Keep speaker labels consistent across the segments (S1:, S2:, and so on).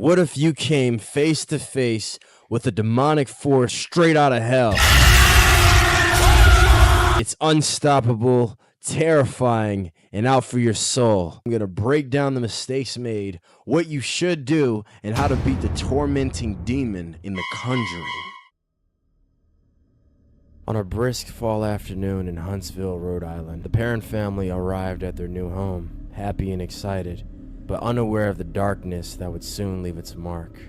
S1: What if you came face to face with a demonic force straight out of hell? It's unstoppable, terrifying, and out for your soul. I'm going to break down the mistakes made, what you should do, and how to beat the tormenting demon in the Conjuring. On a brisk fall afternoon in Huntsville, Rhode Island, the Perrin family arrived at their new home, happy and excited, but unaware of the darkness that would soon leave its mark.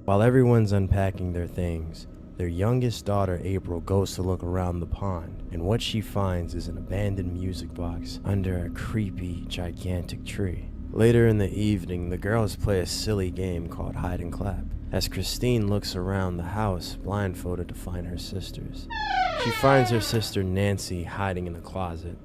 S1: While everyone's unpacking their things, their youngest daughter, April, goes to look around the pond, and what she finds is an abandoned music box under a creepy, gigantic tree. Later in the evening, the girls play a silly game called hide and clap, as Christine looks around the house, blindfolded to find her sisters. She finds her sister Nancy hiding in the closet.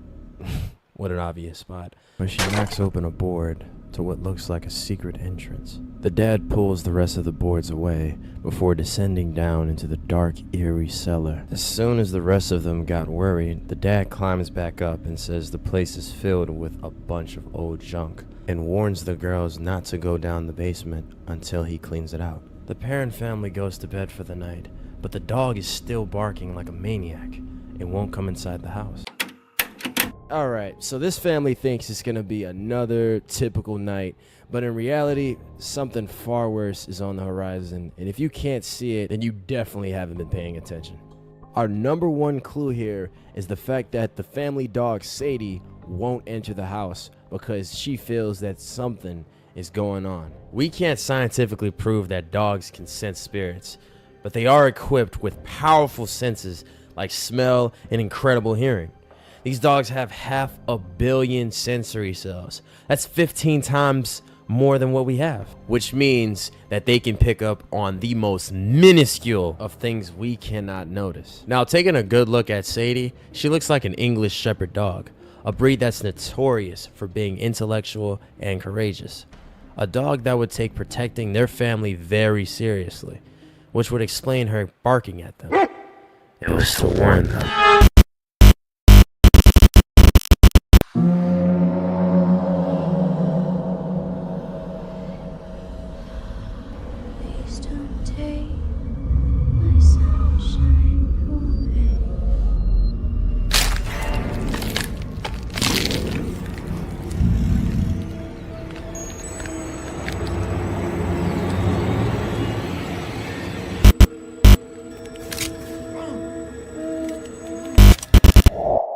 S1: What an obvious spot. But she knocks open a board to what looks like a secret entrance. The dad pulls the rest of the boards away before descending down into the dark, eerie cellar. As soon as the rest of them got worried, the dad climbs back up and says the place is filled with a bunch of old junk, and warns the girls not to go down the basement until he cleans it out. The Perrin family goes to bed for the night, but the dog is still barking like a maniac and won't come inside the house. Alright, so this family thinks it's gonna be another typical night, but in reality, something far worse is on the horizon, and if you can't see it, then you definitely haven't been paying attention. Our number one clue here is the fact that the family dog, Sadie, won't enter the house because she feels that something is going on. We can't scientifically prove that dogs can sense spirits, but they are equipped with powerful senses like smell and incredible hearing. These dogs have 500 million sensory cells. That's 15 times more than what we have, which means that they can pick up on the most minuscule of things we cannot notice. Now, taking a good look at Sadie, she looks like an English Shepherd dog, a breed that's notorious for being intellectual and courageous. A dog that would take protecting their family very seriously, which would explain her barking at them. It was to warn them.
S2: Please don't take my sunshine away.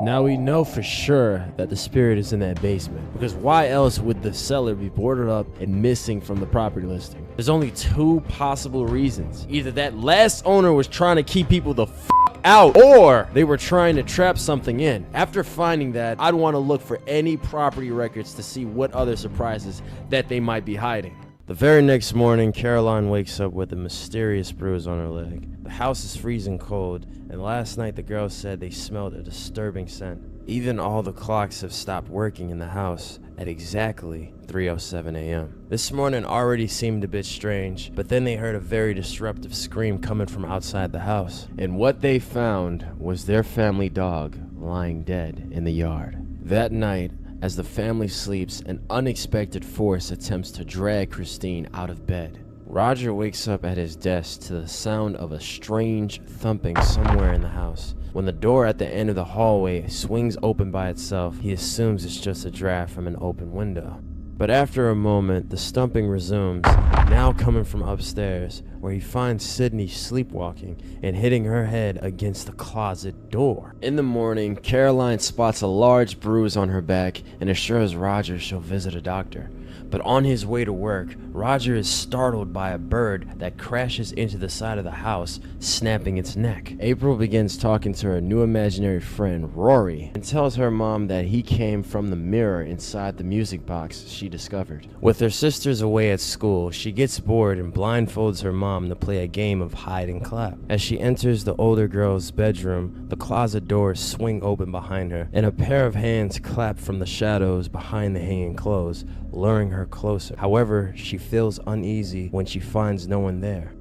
S1: Now we know for sure that the spirit is in that basement, because why else would the cellar be boarded up and missing from the property listing? There's only two possible reasons. Either that last owner was trying to keep people the f out, or they were trying to trap something in. After finding that, I'd want to look for any property records to see what other surprises that they might be hiding. The very next morning, Caroline wakes up with a mysterious bruise on her leg. The house is freezing cold, and last night the girls said they smelled a disturbing scent. Even all the clocks have stopped working in the house at exactly 3:07 a.m. This morning already seemed a bit strange, but then they heard a very disruptive scream coming from outside the house. And what they found was their family dog lying dead in the yard. That night, as the family sleeps, an unexpected force attempts to drag Christine out of bed. Roger wakes up at his desk to the sound of a strange thumping somewhere in the house. When the door at the end of the hallway swings open by itself, he assumes it's just a draft from an open window. But after a moment, the stumping resumes, now coming from upstairs, where he finds Sydney sleepwalking and hitting her head against the closet door. In the morning, Caroline spots a large bruise on her back and assures Roger she'll visit a doctor. But on his way to work, Roger is startled by a bird that crashes into the side of the house, snapping its neck. April begins talking to her new imaginary friend, Rory, and tells her mom that he came from the mirror inside the music box she discovered. With her sisters away at school, she gets bored and blindfolds her mom to play a game of hide and clap. As she enters the older girl's bedroom, the closet doors swing open behind her, and a pair of hands clap from the shadows behind the hanging clothes, luring her closer. However, she feels uneasy when she finds no one there.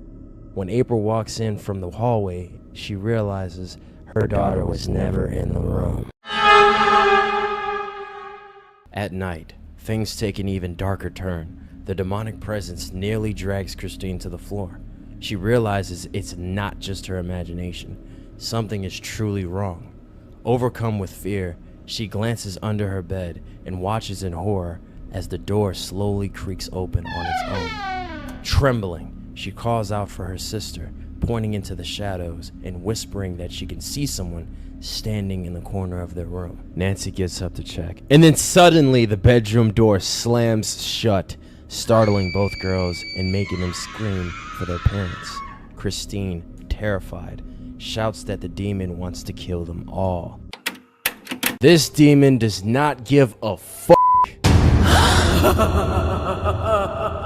S1: When April walks in from the hallway, she realizes her daughter was never in the room. At night, things take an even darker turn. The the demonic presence nearly drags Christine to the floor. She realizes it's not just her imagination. Something is truly wrong. Overcome with fear, she glances under her bed and watches in horror as the door slowly creaks open on its own. Trembling, she calls out for her sister, pointing into the shadows and whispering that she can see someone standing in the corner of their room. Nancy gets up to check, and then suddenly the bedroom door slams shut, startling both girls and making them scream for their parents. Christine, terrified, shouts that the demon wants to kill them all. This demon does not give a fuck.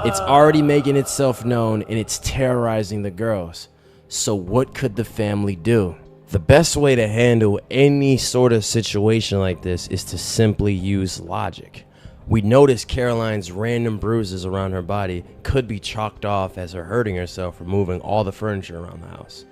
S1: It's already making itself known and it's terrorizing the girls. So what could the family do? The best way to handle any sort of situation like this is to simply use logic. We notice Caroline's random bruises around her body could be chalked off as her hurting herself from moving all the furniture around the house.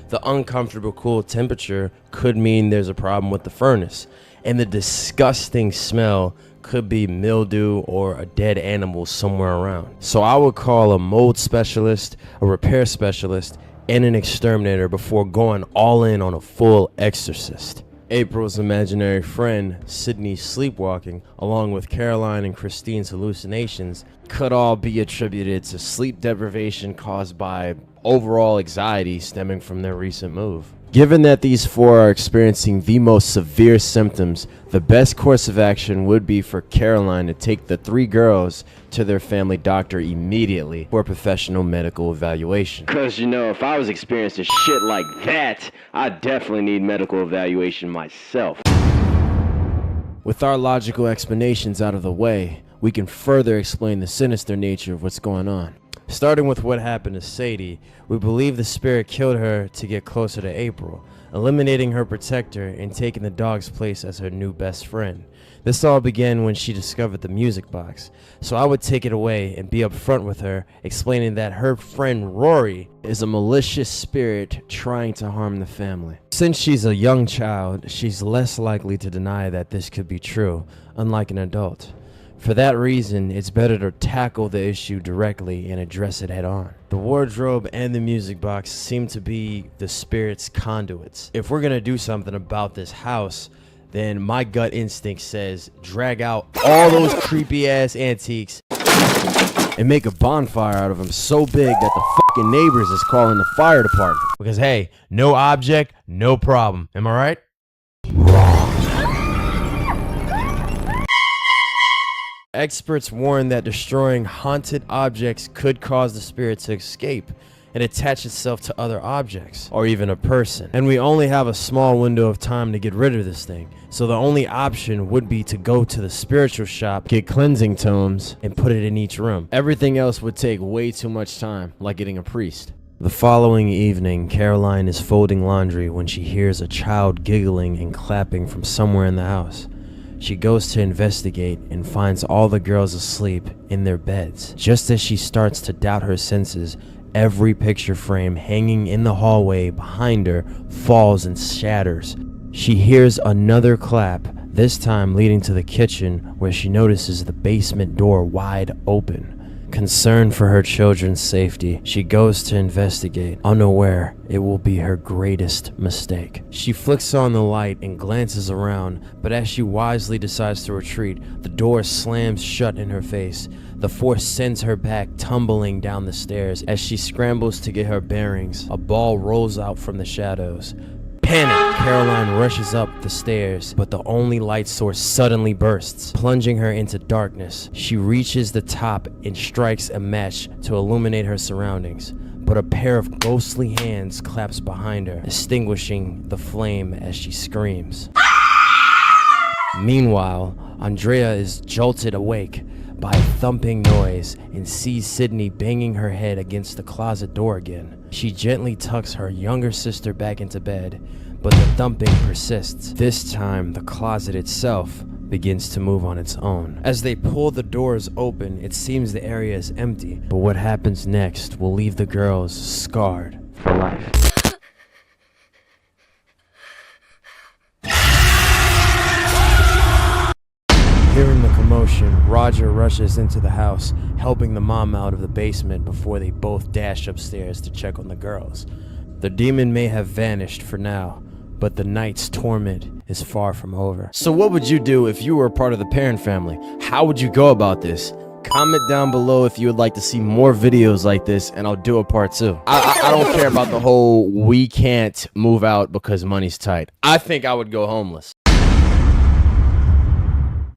S1: The uncomfortable cool temperature could mean there's a problem with the furnace, and the disgusting smell could be mildew or a dead animal somewhere around. So I would call a mold specialist, a repair specialist, and an exterminator before going all in on a full exorcist. April's imaginary friend, Sydney's sleepwalking, along with Caroline and Christine's hallucinations, could all be attributed to sleep deprivation caused by overall anxiety stemming from their recent move. Given that these four are experiencing the most severe symptoms, the best course of action would be for Caroline to take the three girls to their family doctor immediately for professional medical evaluation. Because, if I was experiencing shit like that, I definitely need medical evaluation myself. With our logical explanations out of the way, we can further explain the sinister nature of what's going on. Starting with what happened to Sadie, we believe the spirit killed her to get closer to April, eliminating her protector and taking the dog's place as her new best friend. This all began when she discovered the music box, so I would take it away and be upfront with her, explaining that her friend Rory is a malicious spirit trying to harm the family. Since she's a young child, she's less likely to deny that this could be true, unlike an adult. For that reason, it's better to tackle the issue directly and address it head on. The wardrobe and the music box seem to be the spirit's conduits. If we're gonna do something about this house, then my gut instinct says drag out all those creepy ass antiques and make a bonfire out of them so big that the fucking neighbors is calling the fire department. Because hey, no object, no problem. Am I right? Experts warn that destroying haunted objects could cause the spirit to escape and attach itself to other objects, or even a person. And we only have a small window of time to get rid of this thing, so the only option would be to go to the spiritual shop, get cleansing tomes, and put it in each room. Everything else would take way too much time, like getting a priest. The following evening, Caroline is folding laundry when she hears a child giggling and clapping from somewhere in the house. She goes to investigate and finds all the girls asleep in their beds. Just as she starts to doubt her senses, every picture frame hanging in the hallway behind her falls and shatters. She hears another clap, this time leading to the kitchen, where she notices the basement door wide open. Concerned for her children's safety, she goes to investigate, unaware it will be her greatest mistake. She flicks on the light and glances around, but as she wisely decides to retreat, the door slams shut in her face. The force sends her back tumbling down the stairs. As she scrambles to get her bearings, a ball rolls out from the shadows. Panicked, Caroline rushes up the stairs, but the only light source suddenly bursts, plunging her into darkness. She reaches the top and strikes a match to illuminate her surroundings, but a pair of ghostly hands claps behind her, extinguishing the flame as she screams. Meanwhile, Andrea is jolted awake by a thumping noise and sees Sydney banging her head against the closet door again. She gently tucks her younger sister back into bed, but the thumping persists. This time, the closet itself begins to move on its own. As they pull the doors open, it seems the area is empty, but what happens next will leave the girls scarred for life. Hearing the commotion, Roger rushes into the house, helping the mom out of the basement before they both dash upstairs to check on the girls. The demon may have vanished for now, but the night's torment is far from over. So what would you do if you were a part of the Perrin family? How would you go about this? Comment down below if you would like to see more videos like this, and I'll do a part 2. I don't care about the whole we can't move out because money's tight. I think I would go homeless.